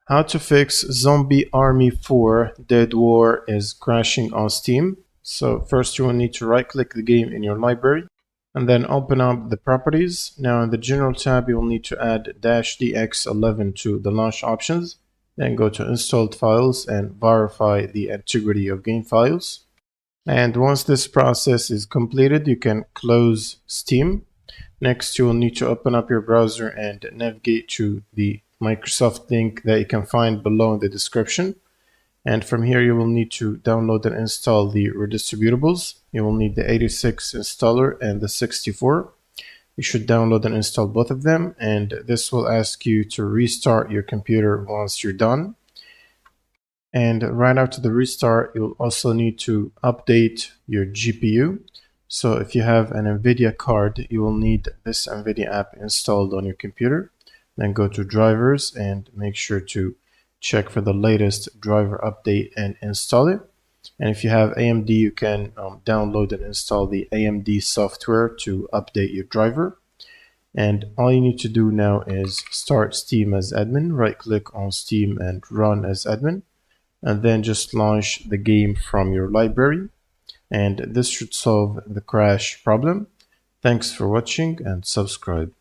How to fix Zombie Army 4 Dead War is crashing on Steam. So first you will need to right click the game in your library and then open up the properties. Now in the general tab you will need to add -dx11 to the launch options. Then go to installed files and verify the integrity of game files. And once this process is completed, you can close Steam. Next, you will need to open up your browser and navigate to the Microsoft link that you can find below in the description. And from here, you will need to download and install the redistributables. You will need the 86 installer and the 64. You should download and install both of them, and this will ask you to restart your computer once you're done. And right after the restart, you'll also need to update your GPU. So if you have an NVIDIA card, you will need this NVIDIA app installed on your computer. Then go to drivers and make sure to check for the latest driver update and install it. And if you have AMD, you can download and install the AMD software to update your driver. And all you need to do now is start Steam as admin, right click on Steam and run as admin, and then just launch the game from your library. And this should solve the crash problem. Thanks for watching and subscribe.